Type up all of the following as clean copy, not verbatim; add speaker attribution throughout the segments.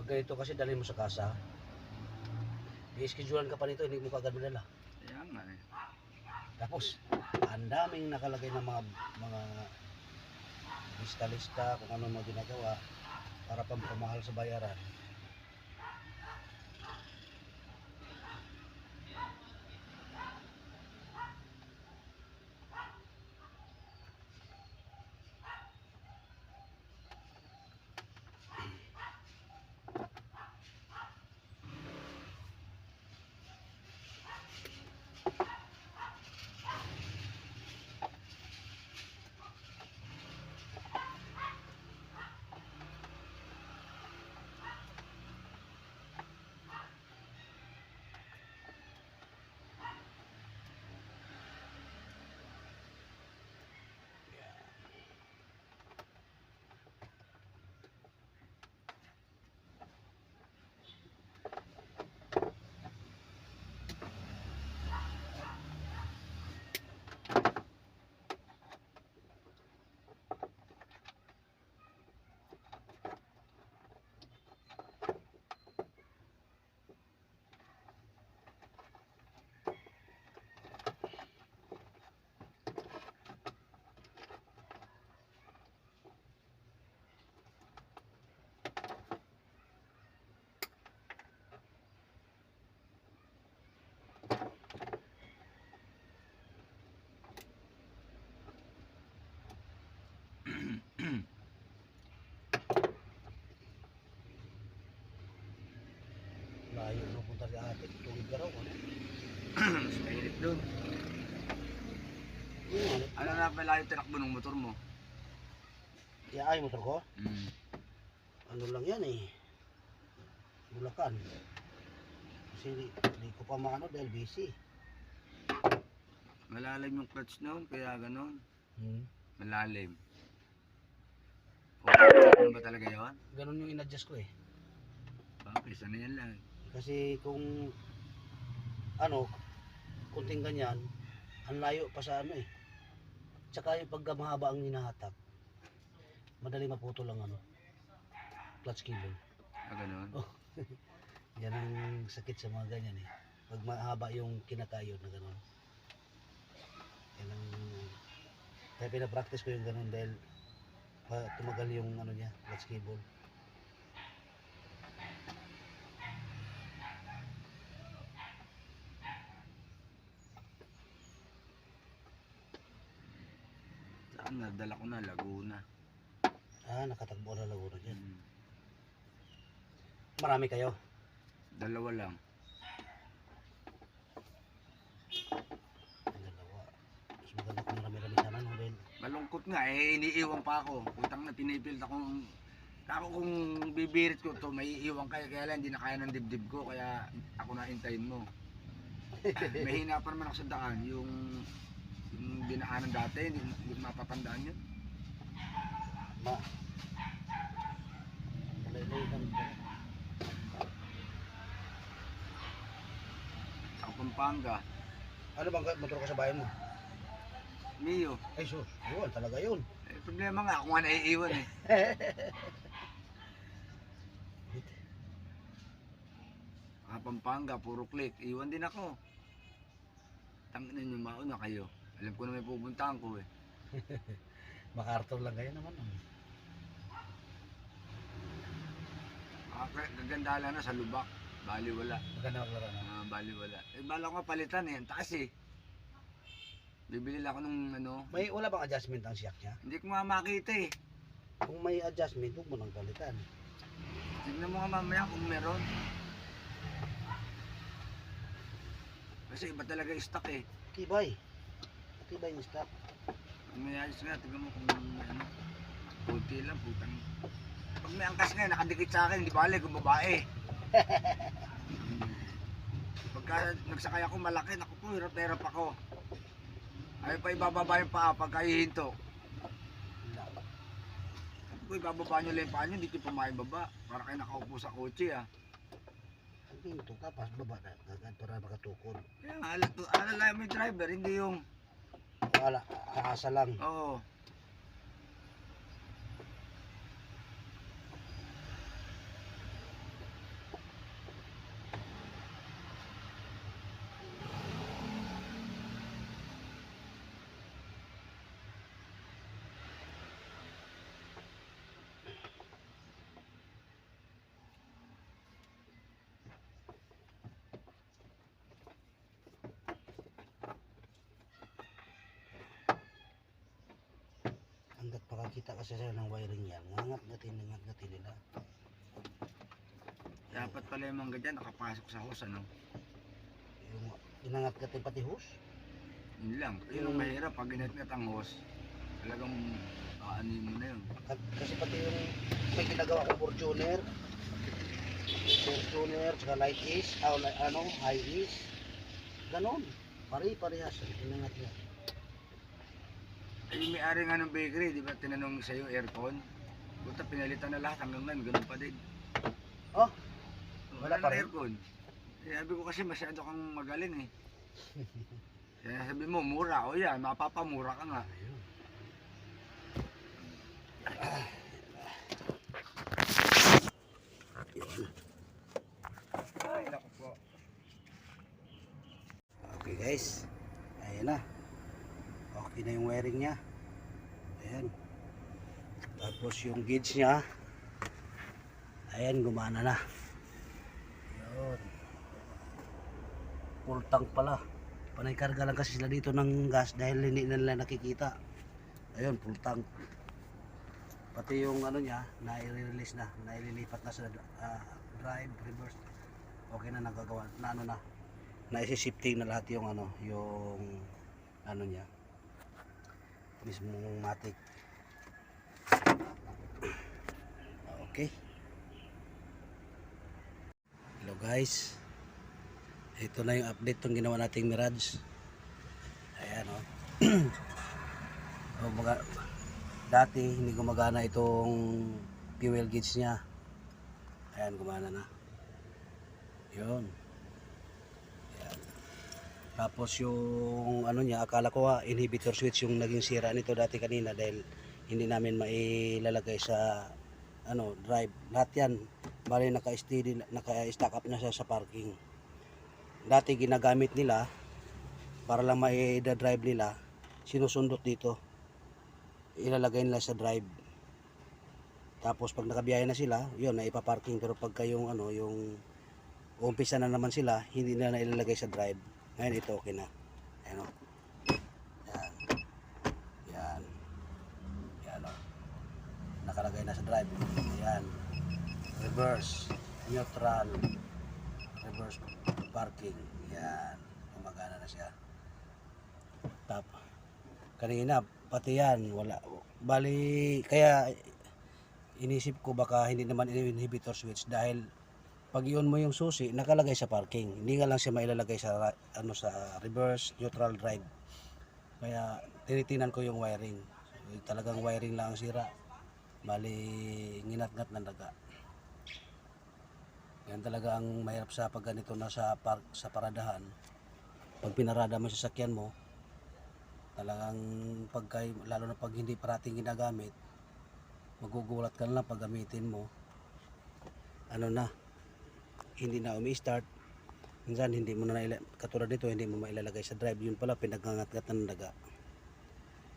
Speaker 1: ganito kasi dalhin mo sa kasa, i-schedulean ka pa nito, hindi mo kagad madala.
Speaker 2: Kaya nga eh.
Speaker 1: Tapos, ang daming nakalagay ng mga lista-lista kung ano mga ginagawa para pampamahal sa bayaran. Layo na punta si ate, tulog ka raw.
Speaker 2: Mas mainit doon. Ano na pala yung tinakbo ng motor mo?
Speaker 1: Ay, motor ko? Ano lang yan eh, Bulacan. Kasi di ko pa maano dahil busy.
Speaker 2: Malalim yung clutch noon, kaya ganon. Malalim. O, ano ba talaga yun?
Speaker 1: Ganun yung in-adjust ko eh.
Speaker 2: Bakit? Sana yan lang.
Speaker 1: Kasi kung ano, kunting ganyan, ang layo pa sa ano eh. Tsaka yung pagka mahaba ang hinahatak, madali maputol ang ano, clutch cable.
Speaker 2: Ganon?
Speaker 1: Oh. Yan ang sakit sa mga ganyan eh. Pag mahaba yung kinakayod na gano'n. Yan ang, kaya pinapractice ko yung gano'n dahil tumagal yung ano niya, clutch cable.
Speaker 2: Saan na? Dala ko na, Laguna.
Speaker 1: Nakatakbo na Laguna dyan. Marami kayo?
Speaker 2: Dalawa lang.
Speaker 1: Dalawa. Mas maganda kung marami-rami sana no dahil
Speaker 2: Malungkot nga eh, iniiwan pa ako. Putang na pinipilit akong... Ako kung bibirit ko to, may iiwan kayo. Kaya lang, hindi na kaya ng dibdib ko. Kaya ako na hintayin mo. May hina pa naman ako sa daan. Yung dinaanan dati, hindi mapapandaan yun.
Speaker 1: Malay-lay lang.
Speaker 2: Ako Pampanga.
Speaker 1: Ano bang motor ka sa bayan mo?
Speaker 2: Mio.
Speaker 1: Ay sus, yun talaga yun.
Speaker 2: Eh, problema nga, ako nga naiiwan eh. Pampanga, puro click. Iwan din ako. Tangin nyo, mauna kayo. Alam ko na may pupuntahan ko eh.
Speaker 1: MacArthur lang kayo naman.
Speaker 2: Gaganda lang na sa lubak. Bali wala.
Speaker 1: Maganda maglaro na.
Speaker 2: Bali wala. Eh, bala ko nga palitan eh. Ang taas eh. Bibili lang ako nung ano.
Speaker 1: May wala bang adjustment ang shock niya?
Speaker 2: Hindi ko nga makita eh.
Speaker 1: Kung may adjustment, huwag mo nang palitan.
Speaker 2: Tignan mo nga mamaya kung meron. Kasi iba talaga yung stock eh.
Speaker 1: Tibay. Tibay yung stock.
Speaker 2: Pag may ayos nga, tignan mo kung ano. Kunti lang, putang. Pag may angkas nga, nakadikit sa akin, hindi bale kung babae. Pagka nagsakay ako malaki, naku po, hirap na hirap ako. Ayaw pa ibababa yung paa pagka hihinto. Sabi ko, ibababa nyo lang yung paa nyo, hindi ko pumayababa. Para kayo nakaupo sa kotse ah.
Speaker 1: Ang pinto ka, pas baba na, agad para makatukod.
Speaker 2: Kaya nga, alala mo yung driver, hindi yung...
Speaker 1: Wala, aasa lang.
Speaker 2: Oo.
Speaker 1: nakakita kasi sila ng wiring yan. Nangat-gatin nila.
Speaker 2: Dapat pala yung mga ganyan nakapasok sa hose, ano?
Speaker 1: Yung inangat-gatin pati hose.
Speaker 2: Yun lang. Yun ang mahirap. Pag ginat-ngat ang hose, talagang aanin mo na yun.
Speaker 1: Kasi pati yung may ginagawa kong Fortuner, tsaka light is, high is, ganon. Pare-parehas, inangat niya.
Speaker 2: Eh, may-ari nga ng bakery, di ba tinanong sa'yo aircon? Buta pinalitan na lahat hanggang ngayon, ganun pa din.
Speaker 1: Oh,
Speaker 2: Wala
Speaker 1: wala pa
Speaker 2: na
Speaker 1: rin?
Speaker 2: aircon. Eh, sabi ko kasi masyado kang magaling eh. Kaya sabi mo, mura. O yan, mapapamura ka nga.
Speaker 1: Ayun.
Speaker 2: Ay, naku po.
Speaker 1: Okay guys, ayan na. Okay na yung wiring niya. Ayan. Tapos yung gauge niya, ayan, gumana na. Yun. Full tank pala. Panay karga lang kasi sila dito ng gas dahil hindi na nila nakikita. Ayun, full tank. Pati yung ano niya, nai-release na, naililipat na sa drive, reverse. Okay na, nagagawa na ano na. Naisi-shifting na lahat yung ano niya. Mismong matic. Okay. Hello guys. Ito na yung update tong ginawa nating Mirage. Ayan o. Dati hindi gumagana itong fuel gauge niya. Ayan, gumana na. Yun. Ayan. Tapos yung ano niya, akala ko inhibitor switch yung naging sira nito dati kanina dahil hindi namin mailalagay sa drive. Lahat yan, bali naka-steady, naka-stack up na siya sa parking. Dati ginagamit nila para lang mai-drive nila, sinusundot dito. Ilalagay nila sa drive. Tapos pag nakabiyahe na sila, yun, naipa-parking. Pero pagka yung yung umpisa na naman sila, hindi na ilalagay sa drive. Ngayon ito okay na. Ayan o. Yan. Yan. Yan o. Nakalagay na sa drive. Yan. Reverse. Neutral. Reverse parking. Yan. Gumagana na siya. Tap. Kanina, pati yan. Wala. Bali, kaya inisip ko baka hindi naman inhibitor switch dahil pag i-on mo yung susi, nakalagay sa parking. Hindi nga lang siya mailalagay sa sa reverse, neutral drive. Kaya tinitinan ko yung wiring. So, talagang wiring lang ang sira. Bali, nginat-ngat ng daga. Yan talaga ang mahirap sa pag ganito na sa paradahan. Pag pinarada mo sa sasakyan mo, talagang lalo na pag hindi parating ginagamit, magugulat ka na lang pag gamitin mo. Hindi na umi-start. Minsan hindi mo na katulad nito, hindi mo mailalagay sa drive. Yun pala pinagngangat-ngat ng daga.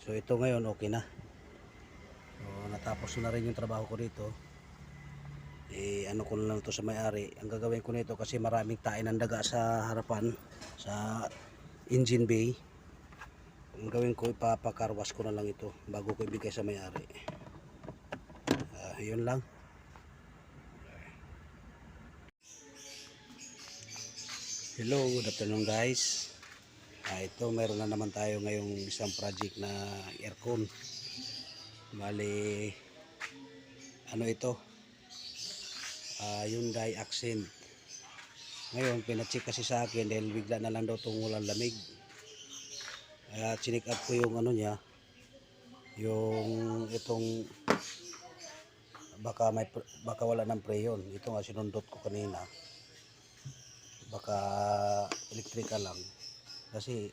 Speaker 1: So ito ngayon okay na. So natapos na rin yung trabaho ko dito. Ko na lang ito sa may-ari. Ang gagawin ko nito kasi maraming tain ng daga sa harapan, sa engine bay. Ang gawin ko, ipapakarwas ko na lang ito bago ko ibigay sa may-ari. Yun lang. Hello, good afternoon guys. Ito, meron na naman tayo ngayong isang project na aircon. Bali, ito? Hyundai Accent. Ngayon, pinacheck kasi sa akin dahil bigla na lang daw itong walang lamig. Kaya chinik up ko yung niya, yung itong baka wala ng preyon. Ito nga sinundot ko kanina. Baka electrical lang. Kasi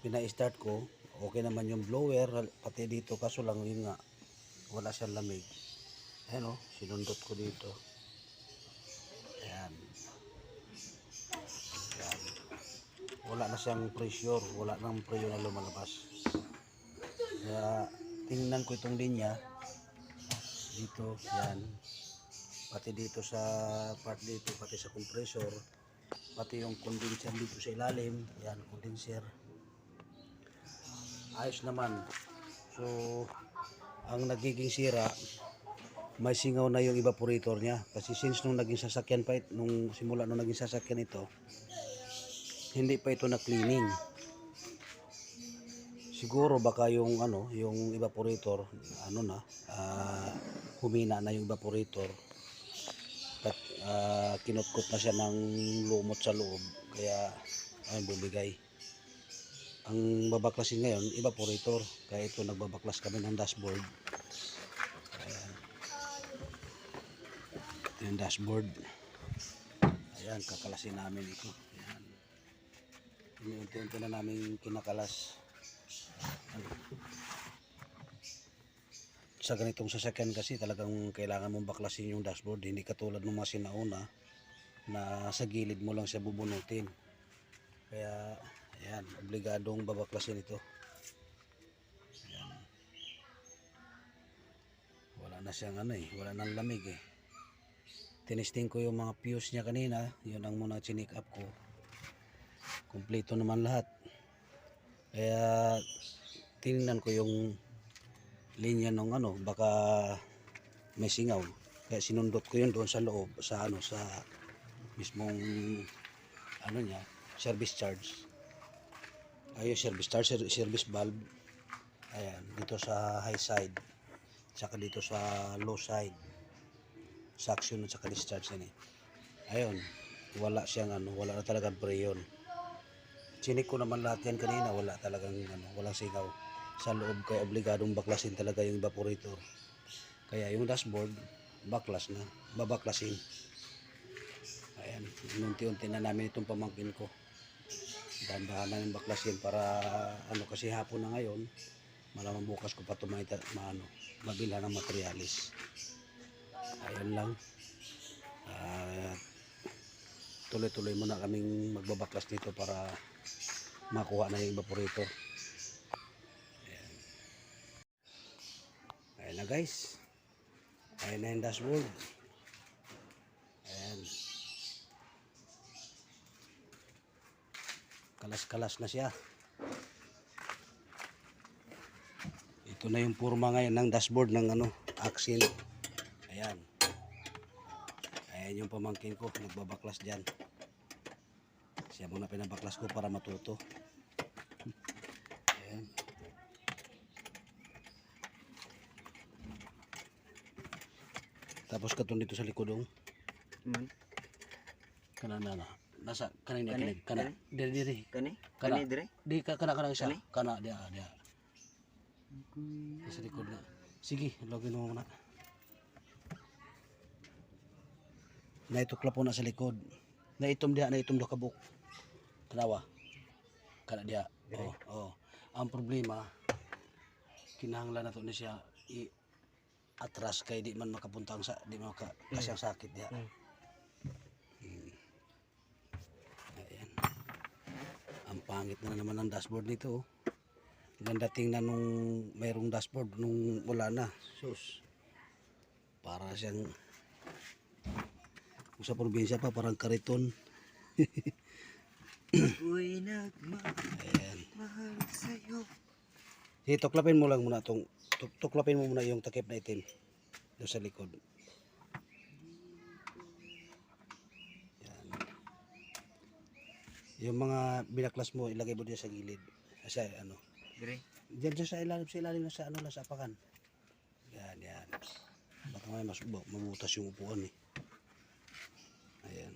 Speaker 1: pina-start ko, okay naman yung blower pati dito, kaso lang yun nga wala siyang lamig. Ayan o, sinundot ko dito. Ayan. Ayan. Wala na siyang pressure, wala nang preyon na lumalabas. Kaya tingnan ko itong linya dito, yan, pati dito sa part dito, pati sa compressor, pati yung condenser dito sa ilalim, yan, condenser ayos naman. So ang nagiging sira, may singaw na yung evaporator niya. Kasi since nung naging sasakyan pa, nung simula nung naging sasakyan ito, hindi pa ito na cleaning. Siguro baka yung ano, yung evaporator, ano na, humina na yung evaporator. At kinutkot na siya ng lumot sa loob, kaya ayun, bumigay. Ang babaklasin ngayon, evaporator. Kaya ito, nagbabaklas kami ng dashboard. Ayan. Ito yung dashboard. Ayan, kakalasin namin ito. Ayan. Unti-unti na namin kinakalas. Sa ganitong sasakyan kasi talagang kailangan mong baklasin yung dashboard. Hindi katulad ng mga sinauna na sa gilid mo lang siya bubunutin. Kaya ayan, obligadong babaklasin ito. Ayan. Wala na siyang ano eh, wala nang lamig eh. Tinesting ko yung mga fuse niya kanina, yun ang muna chinik up ko. Kumpleto naman lahat. Kaya tinignan ko yung linya ng ano, baka may singaw. Kaya sinundot ko yun doon sa loob, sa ano, sa mismong ano niya, service charge. Ayun, service charge, service valve. Ayan, dito sa high side, saka dito sa low side, suction at saka discharge yan eh. Ayun, wala siyang ano, wala na talagang preyon. Chinik ko naman lahat yan kanina, wala talagang ano, walang singaw sa loob, kaya obligadong baklasin talaga yung evaporator. Kaya yung dashboard, baklas na, babaklasin. Ayan, unti-unti na namin itong pamangkin ko. Dahan-dahan namin baklasin para ano, kasi hapon na ngayon, malamang bukas ko pa ito mabilhan ng materialis. Ayun lang. Tuloy-tuloy muna kaming magbabaklas dito para makuha na yung evaporator. Ayan. Ayan na guys. Ayan na yung dashboard. Ayan. Kalas-kalas na siya. Ito na yung purma ngayon ng dashboard ng ano, Axin. Ayan. Ayan yung pamangkin ko, nagbabaklas dyan. Siya muna pinabaklas ko para matuto. Ayan. Tapos katong dito sa likod dong. Kana na. Nasa kanina kinig. Kana diri. Kana dire. Di kana siya. Kana dia. Sa likod na. Sige, login mo muna. Na itukla po na sa likod. Na itom do kabuk. Tanawa. Kana dia. Oh. Ang problema, kinahanglan na to ni siya atras kay di man makapuntang sa di man kasyang sakit dia. Ayan. Ang pangit na naman ng dashboard nito. Ganda tingnan nung mayroong dashboard nung wala na. Sus. Para siyang sa probinsya pa parang kariton.
Speaker 2: Ako'y nagmamahal sa'yo.
Speaker 1: Sige, tuklapin mo lang muna tuklapin mo muna yung takip na itim doon sa likod. Yan. Yung mga binaklas mo, ilagay mo dyan sa gilid. Kasi ano?
Speaker 2: Dire.
Speaker 1: Diyan sa ilalim na sa ano lang sa apakan. Yan. Baka may mabutas yung upuan eh. Ayan.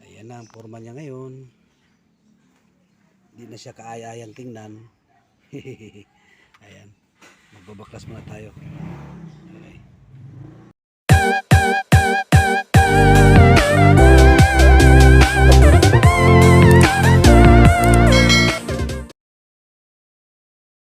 Speaker 1: Ayan na ang forma niya ngayon. Hindi na siya kaaya-ayang tingnan. Ayan. Magbabaklas muna tayo.